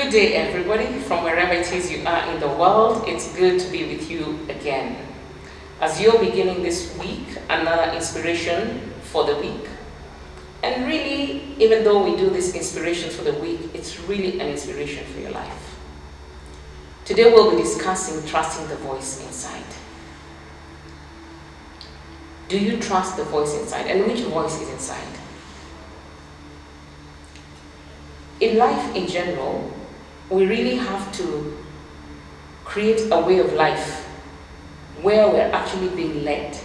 Good day, everybody, from wherever it is you are in the world. It's good to be with you again. As you're beginning this week, another inspiration for the week. And really, even though we do this inspiration for the week, it's really an inspiration for your life. Today we'll be discussing trusting the voice inside. Do you trust the voice inside? And which voice is inside? In life in general, we really have to create a way of life where we're actually being led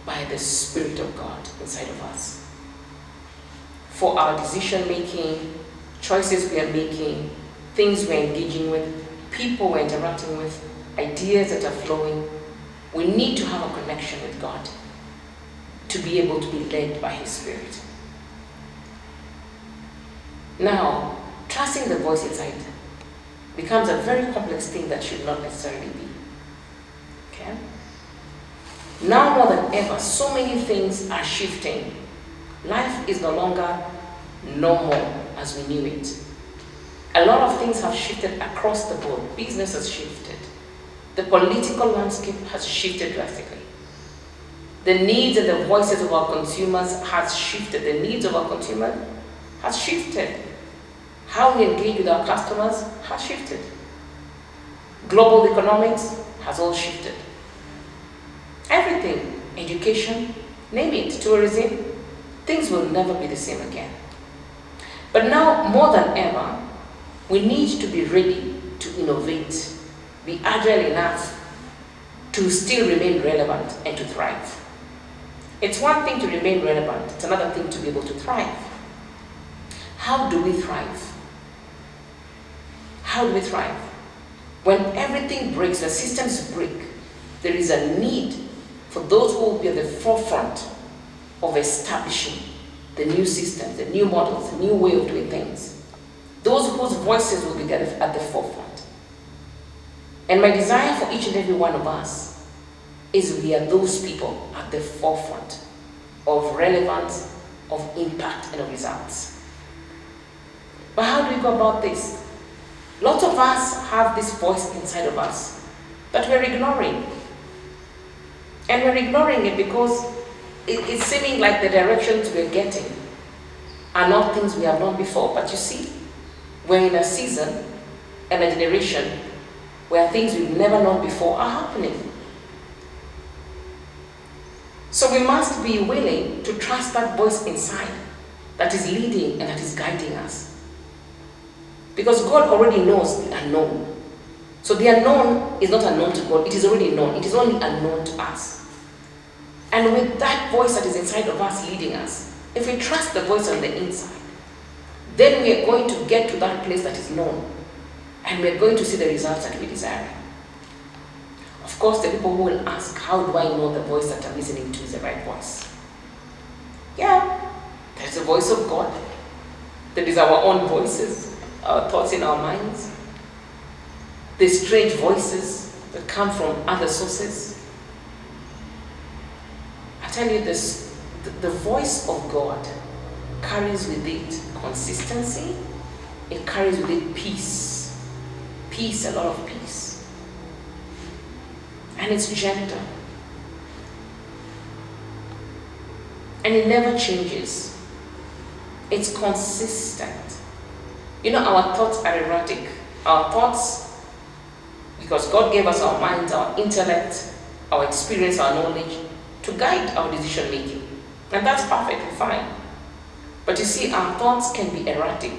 by the Spirit of God inside of us. For our decision making, choices we are making, things we're engaging with, people we're interacting with, ideas that are flowing, we need to have a connection with God to be able to be led by His Spirit. Now, trusting the voice inside becomes a very complex thing that should not necessarily be. Okay? Now more than ever, so many things are shifting. Life is no longer normal as we knew it. A lot of things have shifted across the board. Business has shifted. The political landscape has shifted drastically. The needs and the voices of our consumers has shifted. The needs of our consumers has shifted. How we engage with our customers has shifted. Global economics has all shifted. Everything, education, name it, tourism, things will never be the same again. But now, more than ever, we need to be ready to innovate, be agile enough to still remain relevant and to thrive. It's one thing to remain relevant, it's another thing to be able to thrive. How do we thrive? How do we thrive? When everything breaks, the systems break, there is a need for those who will be at the forefront of establishing the new systems, the new models, the new way of doing things. Those whose voices will be at the forefront. And my desire for each and every one of us is we are those people at the forefront of relevance, of impact, and of results. But how do we go about this? Lots of us have this voice inside of us that we're ignoring. And we're ignoring it because it's seeming like the directions we're getting are not things we have known before. But you see, we're in a season and a generation where things we've never known before are happening. So we must be willing to trust that voice inside that is leading and that is guiding us. Because God already knows the unknown. So the unknown is not unknown to God, it is already known. It is only unknown to us. And with that voice that is inside of us leading us, if we trust the voice on the inside, then we are going to get to that place that is known. And we are going to see the results that we desire. Of course, the people who will ask, how do I know the voice that I'm listening to is the right voice? Yeah, there's the voice of God. There is our own voices, our thoughts in our minds, the strange voices that come from other sources. I tell you this, the voice of God carries with it consistency, it carries with it peace. Peace, a lot of peace. And it's gentle. And it never changes. It's consistent. You know, our thoughts are erratic. Our thoughts, because God gave us our minds, our intellect, our experience, our knowledge, to guide our decision making. And that's perfectly fine. But you see, our thoughts can be erratic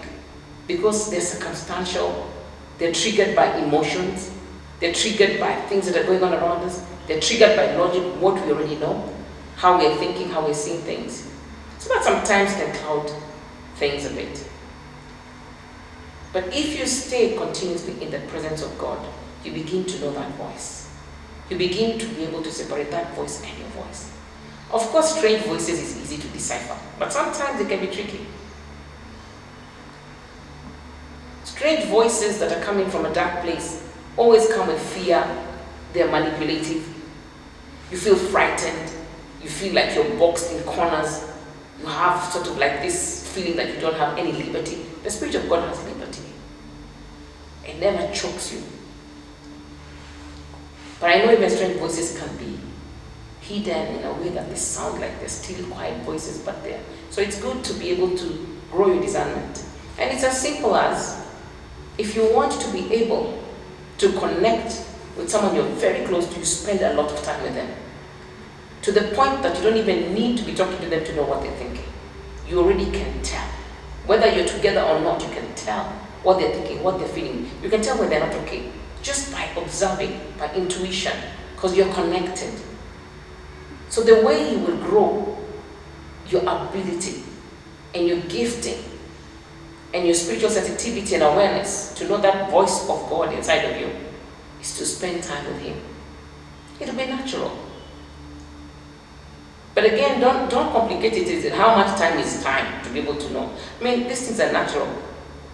because they're circumstantial, they're triggered by emotions, they're triggered by things that are going on around us, they're triggered by logic, what we already know, how we're thinking, how we're seeing things. So that sometimes can cloud things a bit. But if you stay continuously in the presence of God, you begin to know that voice. You begin to be able to separate that voice and your voice. Of course, strange voices is easy to decipher, but sometimes it can be tricky. Strange voices that are coming from a dark place always come with fear. They're manipulative. You feel frightened. You feel like you're boxed in corners. You have sort of like this feeling that you don't have any liberty. The Spirit of God has liberty. It never chokes you. But I know even strange voices can be hidden in a way that they sound like they're still quiet voices, but they're. So it's good to be able to grow your discernment. And it's as simple as, if you want to be able to connect with someone you're very close to, you spend a lot of time with them. To the point that you don't even need to be talking to them to know what they're thinking. You already can tell. Whether you're together or not, you can tell what they're thinking, what they're feeling. You can tell when they're not okay, just by observing, by intuition, because you're connected. So the way you will grow your ability and your gifting and your spiritual sensitivity and awareness to know that voice of God inside of you is to spend time with Him. It'll be natural. But again, don't complicate it. How much time is time to be able to know? I mean, these things are natural.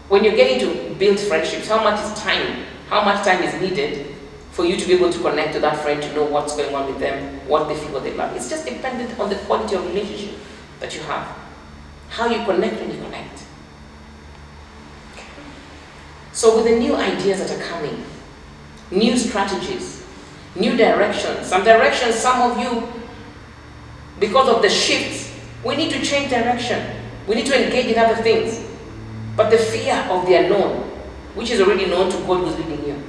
When you're getting to build friendships, how much is time? How much time is needed for you to be able to connect to that friend, to know what's going on with them, what they feel, what they love? It's just dependent on the quality of relationship that you have. How you connect when you connect. So with the new ideas that are coming, new strategies, new directions, some of you, because of the shifts, we need to change direction. We need to engage in other things. But the fear of the unknown, which is already known to God who's leading you,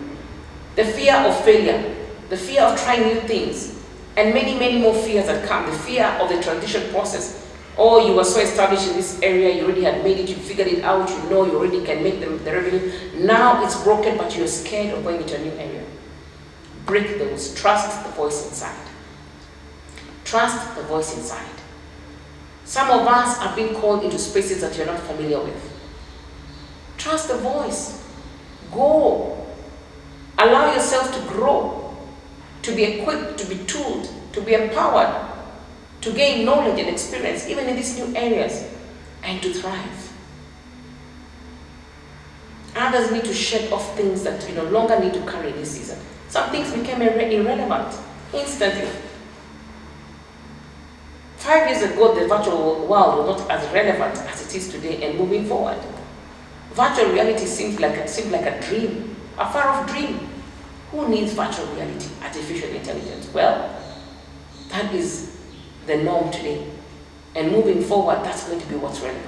the fear of failure, the fear of trying new things, and many, many more fears that come, the fear of the transition process. Oh, you were so established in this area, you already had made it, you figured it out, you know you already can make the revenue. Now it's broken, but you're scared of going into a new area. Break those. Trust the voice inside. Trust the voice inside. Some of us are being called into spaces that you're not familiar with. Trust the voice. Go. Allow yourself to grow, to be equipped, to be tooled, to be empowered, to gain knowledge and experience, even in these new areas, and to thrive. Others need to shed off things that you no longer need to carry this season. Some things became irrelevant instantly. 5 years ago, the virtual world was not as relevant as it is today, and moving forward. Virtual reality seemed like a dream, a far-off dream. Who needs virtual reality, artificial intelligence? Well, that is the norm today. And moving forward, that's going to be what's relevant.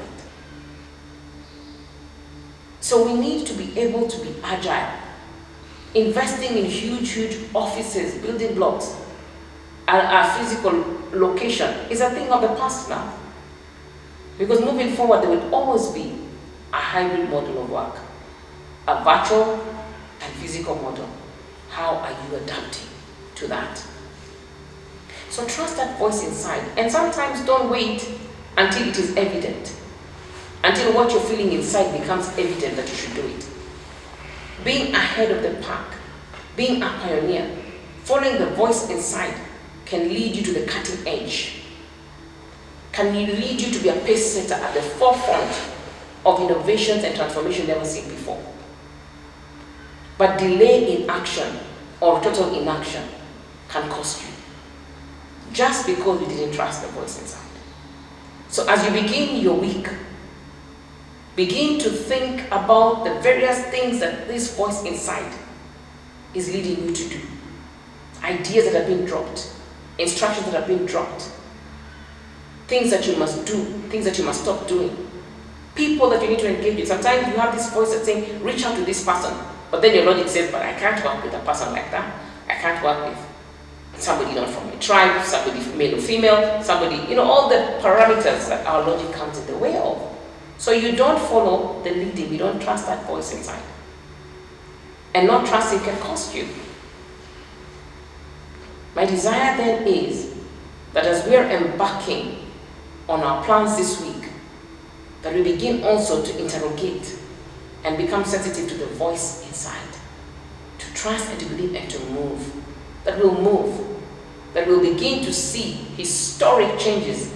So we need to be able to be agile. Investing in huge offices, building blocks, a physical location is a thing of the past now. Because moving forward, there will always be a hybrid model of work, a virtual and physical model. How are you adapting to that? So trust that voice inside, and sometimes don't wait until it is evident, until what you're feeling inside becomes evident that you should do it. Being ahead of the pack, being a pioneer, following the voice inside can lead you to the cutting edge, can lead you to be a pace setter at the forefront of innovations and transformation never seen before. But delay in action or total inaction can cost you, just because you didn't trust the voice inside. So as you begin your week, begin to think about the various things that this voice inside is leading you to do. Ideas that have been dropped, instructions that have been dropped, things that you must do, things that you must stop doing, people that you need to engage with. Sometimes you have this voice that's saying, reach out to this person, but then your logic says, but I can't work with a person like that. I can't work with somebody not from a tribe, somebody male or female, somebody, all the parameters that our logic comes in the way of. So you don't follow the leading, you don't trust that voice inside. And not trusting can cost you. My desire then is that as we are embarking on our plans this week, that we begin also to interrogate and become sensitive to the voice inside, to trust and to believe and to move. That we'll move, that we'll begin to see historic changes,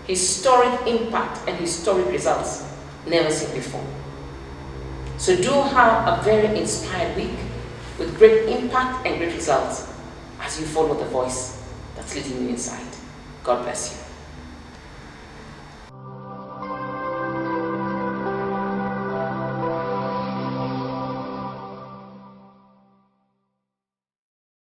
historic impact, and historic results never seen before. So do have a very inspired week with great impact and great results as you follow the voice that's leading you inside. God bless you.